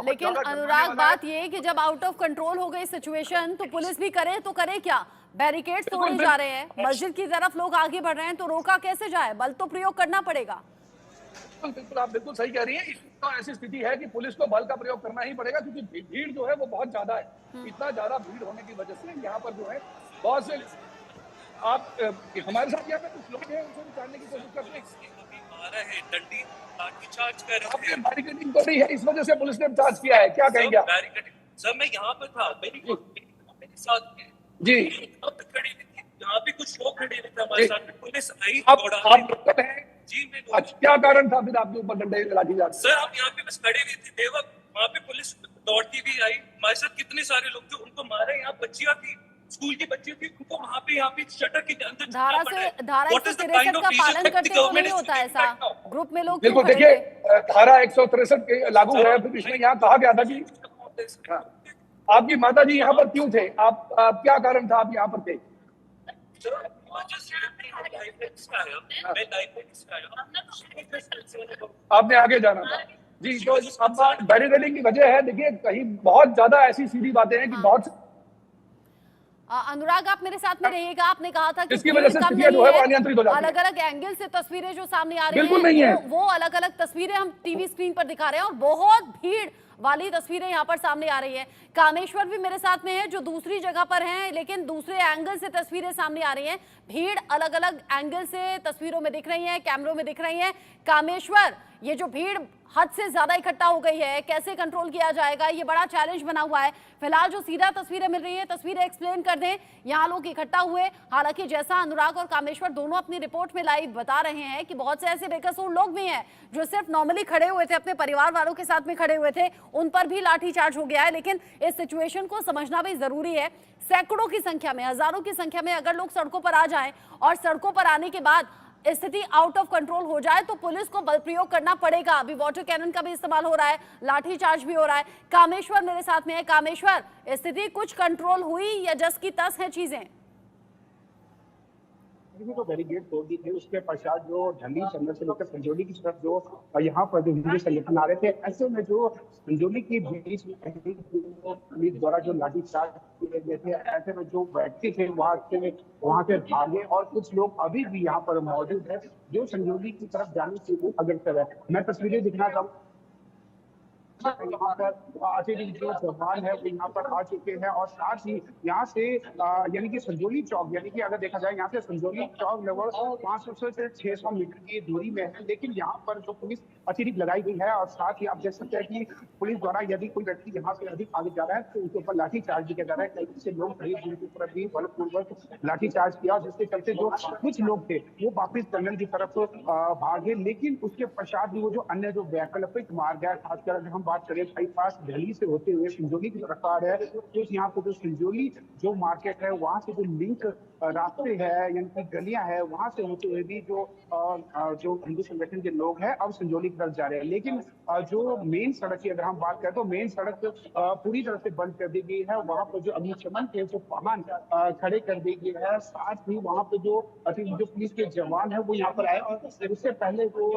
लेकिन अनुराग, बात ये है कि जब आउट ऑफ कंट्रोल हो गई सिचुएशन तो पुलिस भी करे तो करे क्या? बैरिकेड तोड़े जा रहे हैं, मस्जिद की तरफ लोग आगे बढ़ रहे हैं, तो रोका कैसे जाए? बल तो प्रयोग करना पड़ेगा। बिल्कुल, आप बिल्कुल सही कह रही हैं। तो ऐसी स्थिति है कि पुलिस को बल का प्रयोग करना ही पड़ेगा, क्योंकि भीड़ जो है वो बहुत ज्यादा है। इतना ज्यादा भीड़ होने की वजह से यहाँ पर जो है बहुत से आप हमारे साथ यहाँ पे कुछ लोग हैं, उनको निकालने की कोशिश करते हैं, डंडी लाठीचार्ज कर रहे आपने बैरिकेडिंग तोड़ी है, इस वजह से पुलिस ने चार्ज किया है, क्या कहेंगे आप? सर मैं यहाँ पर था, मेरे साथ जी, यहाँ पे कुछ लोग खड़े हुए थे हमारे साथ, पुलिस आई। आप लोकल हैं जी मैं अच्छा, क्या कारण था फिर आपके ऊपर डंडे लाठीचार्ज? सर आप यहाँ पे बस खड़े हुए थे, देवक वहाँ पे पुलिस दौड़ती भी आई, हमारे साथ कितने सारे लोग जो उनको मारे, यहाँ बच्चियां थी, स्कूल की बच्ची थी, उनको वहाँ पे शटर के अंदर धारा 163 का पालन करते तो नहीं होता ऐसा, ग्रुप में लोग देखो देखिए, धारा 163 लागू है, फिर इसमें यहाँ कहा गया था कि आपकी माता जी यहाँ पर क्यों थे? आप क्या कारण था आप यहाँ पर थे? आपने आगे जाना था जी। तो अब बैरिकेडिंग की वजह है, देखिए कहीं बहुत ज्यादा ऐसी सीधी बातें हैं कि बहुत अनुराग आप मेरे साथ में रहिएगा। आपने कहा था कि इसकी वजह से स्थितियां जो है वो अनियंत्रित हो जाती हैं। अलग अलग एंगल से तस्वीरें जो सामने आ रही बिल्कुल नहीं है, वो अलग अलग तस्वीरें हम टीवी स्क्रीन पर दिखा रहे हैं और बहुत भीड़ वाली तस्वीरें यहाँ पर सामने आ रही है। कामेश्वर भी मेरे साथ में है जो दूसरी जगह पर हैं, लेकिन दूसरे एंगल से तस्वीरें सामने आ रही हैं। भीड़ अलग अलग एंगल से तस्वीरों में दिख रही है, कैमरों में दिख रही है। कामेश्वर, ये जो भीड़ हद से ज्यादा इकट्ठा हो गई है, कैसे कंट्रोल किया जाएगा, ये बड़ा चैलेंज बना हुआ है। फिलहाल जो सीधा तस्वीरें मिल रही है, तस्वीरें एक्सप्लेन कर दें। यहाँ लोग इकट्ठा हुए, हालांकि जैसा अनुराग और कामेश्वर दोनों अपनी रिपोर्ट में लाइव बता रहे हैं कि बहुत से ऐसे बेकसूर लोग भी हैं जो सिर्फ नॉर्मली खड़े हुए थे, अपने परिवार वालों के साथ में खड़े हुए थे, उन पर भी लाठीचार्ज हो गया है। लेकिन इस सिचुएशन को समझना भी जरूरी है। सैकड़ों की संख्या में, हजारों की संख्या में अगर लोग सड़कों पर आ जाएं और सड़कों पर आने के बाद स्थिति आउट ऑफ कंट्रोल हो जाए तो पुलिस को बल प्रयोग करना पड़ेगा। अभी वाटर कैनन का भी इस्तेमाल हो रहा है, लाठीचार्ज भी हो रहा है। कामेश्वर मेरे साथ में है। कामेश्वर, स्थिति कुछ कंट्रोल हुई या जस की तस है चीजें? तो बैरिकेड तोड़ दी थी, उसके पश्चात जो ढली चंदन से लेकर संजौली की तरफ जो यहाँ पर जो हिंदू संगठन आ रहे थे, ऐसे में जो संजौली के बीच पुलिस द्वारा जो लाठीचार्ज किए गए थे, ऐसे में जो व्यक्ति थे वहां से भागे और कुछ लोग अभी भी यहाँ पर मौजूद है जो संजौली की तरफ जाने से अग्रसर है। मैं तस्वीरें दिखना चाहूँ, यहाँ पर अतिरिक्त जो जवान है वो यहाँ पर आ चुके हैं और साथ ही यहाँ से यानी कि संजौली चौक, यानी कि अगर देखा जाए यहाँ से संजौली चौक लगभग 500 से 600 मीटर की दूरी में है, लेकिन यहाँ पर जो पुलिस अतिरिक्त लगाई गई है और साथ ही आप देख सकते हैं कि पुलिस द्वारा यदि कोई व्यक्ति यहाँ से अधिक आगे जा रहा है तो उनके ऊपर लाठीचार्ज भी किया जा रहा है। कई से लोग खरीद जिनके ऊपर भी बलपूर्वक लाठीचार्ज किया, जिसके चलते जो कुछ लोग थे वो वापिस टनल की तरफ भागे, लेकिन उसके पश्चात भी वो जो अन्य जो वैकल्पिक मार्ग है, खासकर अगर हम बात करें बाईपास दिल्ली से होते हुए संजौली की तरफ आ रहा है, तो यहाँ पे जो संजौली जो मार्केट है वहां से जो लिंक रास्ते हैं यानी कि गलियां हैं, वहां से होते हुए भी जो हिंदू संगठन के लोग हैं अब संजौली की तरफ जा रहे हैं। लेकिन जो मेन सड़क की अगर हम बात करें तो मेन सड़क पूरी तरह से बंद कर दी गई है। वहां पर जो अग्निशमन के जो वाहन खड़े कर दिए गए हैं, साथ ही वहां पे जो पुलिस के जवान है वो यहाँ पर आए और उससे पहले जो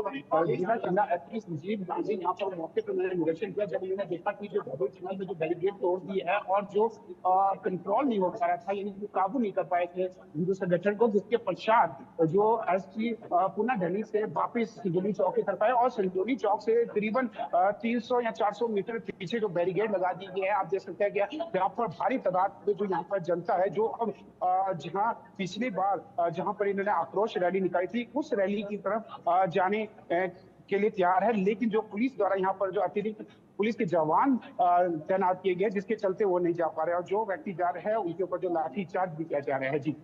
जिला जिला एसपी संजीव गांधी यहाँ पर मौके पर उन्होंने निरीक्षण किया, जब उन्होंने देखा कि जो भगोल में जो बैरिकेड तोड़ दिए है और जो कंट्रोल नहीं हो पा रहा था, यानी काबू नहीं कर पाए थे हिंदू संगठन को, जिसके पश्चात जो एसपी पुनः दिल्ली से वापिस संजौली चौक की तरफ आए और संजौली चौक से करीबन 300 या 400 मीटर पीछे जो बैरिकेड लगा दी गई है। आप देख सकते हैं कि यहाँ पर भारी तादाद में जो यहाँ पर जनता है जो अब जहाँ पिछली बार जहाँ पर इन्होंने आक्रोश रैली निकाली थी उस रैली की तरफ जाने के लिए तैयार है, लेकिन जो पुलिस द्वारा यहाँ पर जो अतिरिक्त पुलिस के जवान तैनात किए गए जिसके चलते वो नहीं जा पा रहे और जो व्यक्ति जा रहे हैं उनके ऊपर जो लाठीचार्ज भी किया जा रहा है। जी,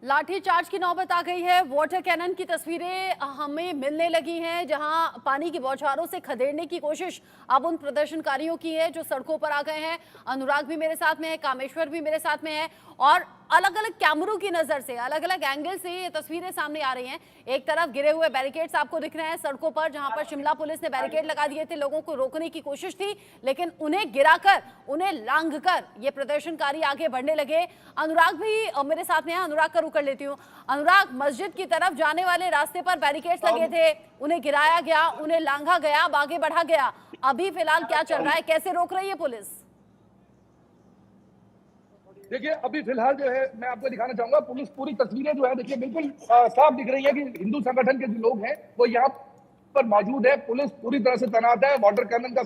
लाठीचार्ज की नौबत आ गई है। वाटर कैनन की तस्वीरें हमें मिलने लगी हैं जहां पानी की बौछारों से खदेड़ने की कोशिश अब उन प्रदर्शनकारियों की है जो सड़कों पर आ गए हैं। अनुराग भी मेरे साथ में है, कामेश्वर भी मेरे साथ में है और अलग अलग कैमरों की नजर से, अलग अलग एंगल से ये तस्वीरें सामने आ रही हैं। एक तरफ गिरे हुए बैरिकेड्स आपको दिख रहे हैं सड़कों पर, जहां पर शिमला पुलिस ने बैरिकेड लगा दिए थे, लोगों को रोकने की कोशिश थी, लेकिन उन्हें गिराकर, उन्हें लांघकर ये प्रदर्शनकारी आगे बढ़ने लगे। अनुराग भी मेरे साथ में है, अनुराग का रुख कर लेती हूँ। अनुराग, मस्जिद की तरफ जाने वाले रास्ते पर बैरिकेड्स लगे थे, उन्हें गिराया गया, उन्हें लांघा गया, अब आगे बढ़ा गया। अभी फिलहाल क्या चल रहा है, कैसे रोक रही है पुलिस? देखिए अभी फिलहाल जो है मैं आपको दिखाना चाहूंगा, पुलिस पूरी तस्वीरें जो है देखिए बिल्कुल साफ दिख रही है कि हिंदू संगठन के जो लोग हैं वो यहाँ पर मौजूद है। पुलिस पूरी तरह से तैनात है, वाटर कैनन का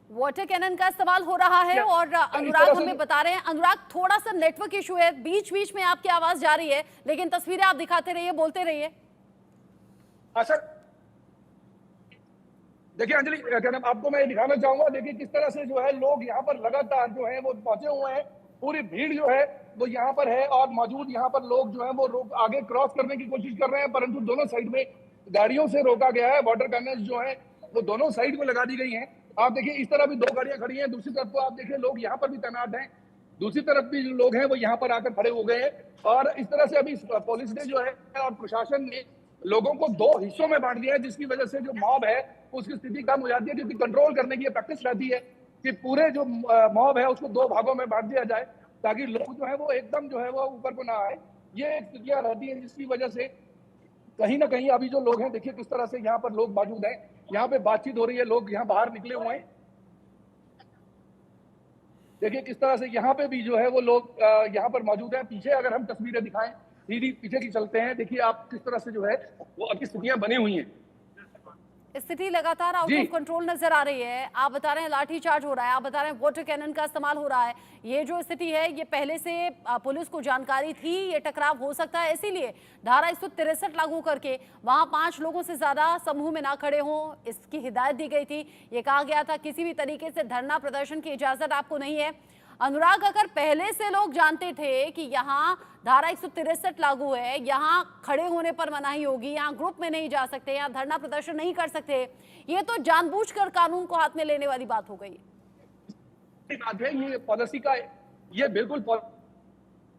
वाटर कैनन का इस्तेमाल हो रहा है। और अनुराग हमें बता रहे हैं, अनुराग थोड़ा सा नेटवर्क इशू है, बीच बीच में आपकी आवाज जा रही है, लेकिन तस्वीरें आप दिखाते रहिए, बोलते रहिए। सर देखिए अंजलि, क्या नाम, आपको मैं दिखाना चाहूंगा, देखिए किस तरह से जो है लोग यहाँ पर लगातार जो है वो पहुंचे हुए हैं। पूरी भीड़ जो है वो यहाँ पर है और मौजूद यहाँ पर लोग जो है वो आगे क्रॉस करने की कोशिश कर रहे हैं, परंतु दोनों साइड में गाड़ियों से रोका गया है। वाटर कैनन जो है वो दोनों साइड में लगा दी गई हैं। आप देखिए इस तरह भी 2 गाड़ियां खड़ी हैं, दूसरी तरफ को आप देखिए लोग यहाँ पर भी तैनात हैं, दूसरी तरफ भी जो लोग हैं वो यहाँ पर आकर खड़े हो गए हैं। और इस तरह से अभी पुलिस ने जो है और प्रशासन ने लोगों को 2 हिस्सों में बांट दिया है, जिसकी वजह से जो मॉब है उसकी स्थिति कम हो जाती है, क्योंकि कंट्रोल करने की प्रैक्टिस रहती है कि पूरे जो मॉब है उसको 2 भागों में बांट दिया जाए, ताकि लोग जो है वो एकदम जो है वो ऊपर को ना आए। ये एक स्थितियां रहती है, जिसकी वजह से कहीं ना कहीं अभी जो लोग हैं देखिए किस तरह से यहाँ पर लोग मौजूद हैं, यहाँ पे बातचीत हो रही है, लोग यहाँ बाहर निकले हुए हैं। देखिए किस तरह से यहाँ पे भी जो है वो लोग यहाँ पर मौजूद हैं। पीछे अगर हम तस्वीरें दिखाएं, सीधी पीछे की चलते हैं, देखिए आप किस तरह से जो है वो अभी स्थितियां बनी हुई हैं। स्थिति लगातार आउट ऑफ कंट्रोल नजर आ रही है। आप बता रहे हैं लाठी चार्ज हो रहा है, आप बता रहे हैं वाटर कैनन का इस्तेमाल हो रहा है। ये जो स्थिति है ये पहले से पुलिस को जानकारी थी, ये टकराव हो सकता है, इसीलिए धारा 163 लागू करके वहां 5 लोगों से ज्यादा समूह में ना खड़े हों, इसकी हिदायत दी गई थी। ये कहा गया था किसी भी तरीके से धरना प्रदर्शन की इजाजत आपको नहीं है। अनुराग, अगर पहले से लोग जानते थे कि यहाँ धारा 163 लागू है, यहाँ खड़े होने पर मनाही होगी, यहाँ ग्रुप में नहीं जा सकते, यहाँ धरना प्रदर्शन नहीं कर सकते, ये तो जानबूझकर कानून को हाथ में लेने वाली बात हो गई। बात है ये पॉलिसी का, ये बिल्कुल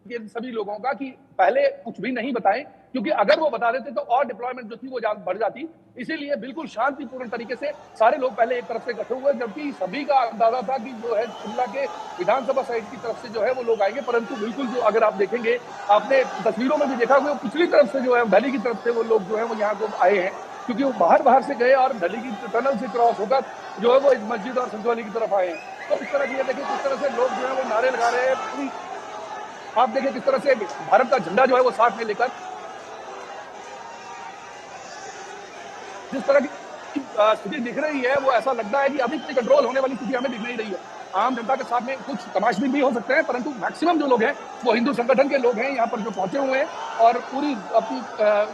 सभी लोगों का कि पहले कुछ भी नहीं बताएं, क्योंकि अगर वो बता देते तो और डिप्लॉयमेंट जो थी वो बढ़ जाती। इसीलिए बिल्कुल शांतिपूर्ण तरीके से सारे लोग पहले एक तरफ से इकट्ठे हुए, जबकि सभी का अंदाजा था कि जो है शिमला के विधानसभा साइड की तरफ से जो है वो लोग आएंगे, परंतु बिल्कुल जो अगर आप देखेंगे, आपने तस्वीरों में भी देखा हुआ, पिछली तरफ से जो है ढली की तरफ से वो लोग जो है वो यहाँ को आए हैं, क्योंकि वो बाहर से गए और ढली की टनल से क्रॉस होकर जो है वो इस मस्जिद और संतवाली की तरफ आए हैं। तो इस तरह की देखिए किस तरह से लोग जो है वो नारे लगा रहे हैं। आप देखिए किस तरह से भारत का झंडा जो है वो साथ में लेकर, जिस तरह की स्थिति दिख रही है वो ऐसा लगता है कि अभी कोई कंट्रोल होने वाली स्थिति हमें दिख नहीं रही है। आम जनता के साथ में कुछ तमाशबीन भी हो सकते हैं, परंतु मैक्सिमम जो लोग हैं वो हिंदू संगठन के लोग हैं यहाँ पर जो पहुंचे हुए हैं और पूरी अपनी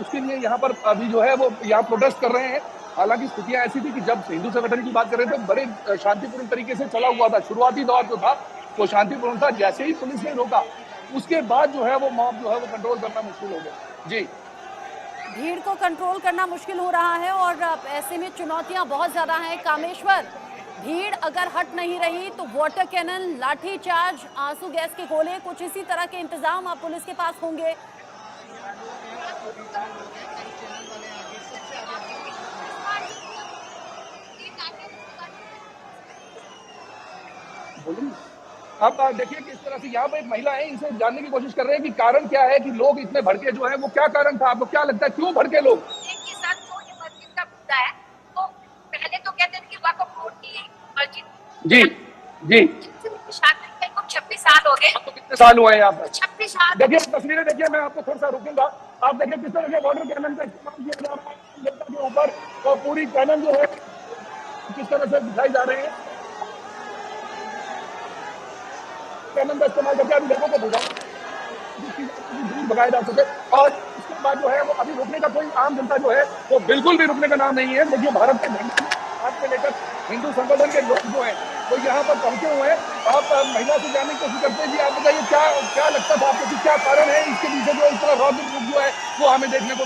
उसके लिए यहाँ पर अभी जो है वो यहाँ प्रोटेस्ट कर रहे हैं। हालांकि स्थितियां ऐसी थी कि जब हिंदू संगठन की बात कर रहे थे बड़े शांतिपूर्ण तरीके से चला हुआ था, शुरुआती दौर जो था वो शांतिपूर्ण था। जैसे ही पुलिस ने रोका उसके बाद जो है वो मॉब जो है वो कंट्रोल करना मुश्किल हो गया। जी, भीड़ को कंट्रोल करना मुश्किल हो रहा है और ऐसे में चुनौतियां बहुत ज्यादा हैं। कामेश्वर, भीड़ अगर हट नहीं रही तो वाटर कैनन, लाठी चार्ज, आंसू गैस के गोले, कुछ इसी तरह के इंतजाम आप पुलिस के पास होंगे। अब देखिए किस तरह से यहाँ पे एक महिला है, इनसे जानने की कोशिश कर रहे हैं कि कारण क्या है कि लोग इतने भड़के जो है वो क्या कारण था, आपको क्या लगता है क्यों भड़के लोग? के साथ जो ये मस्जिद का मुद्दा है, तो पहले तो कहते थे कि वक्फ बोर्ड की मस्जिद, जी जी, शादी को 26 साल हो गए। आपको कितने साल हुए हैं यहाँ पर? 26 साल। देखिए तस्वीरें देखिए, मैं आपको थोड़ा सा रुकूंगा। आप देखिए किस तरह से वाटर कैनन का इस्तेमाल किया जा रहा है जनता के ऊपर, और पूरी कैनन जो है किस तरह से दिखाई जा रहे हैं, कैनन का इस्तेमाल करके अभी लोगों को भगाया जा सके। और इसके बाद जो है वो अभी रुकने का कोई आम जनता जो है वो बिल्कुल भी रुकने का नाम नहीं है। देखिए भारत के झंडे हाथ में लेकर हिंदू संगठन के लोग जो हैं वो यहाँ पर पहुंचे हुए हैं। आप महिला से जानने की कोशिश करते हैं, जी आप बताइए क्या लगता था आपको कि क्या कारण है इसके पीछे जो इस तरह रौद्र रूप जो है वो हमें देखने को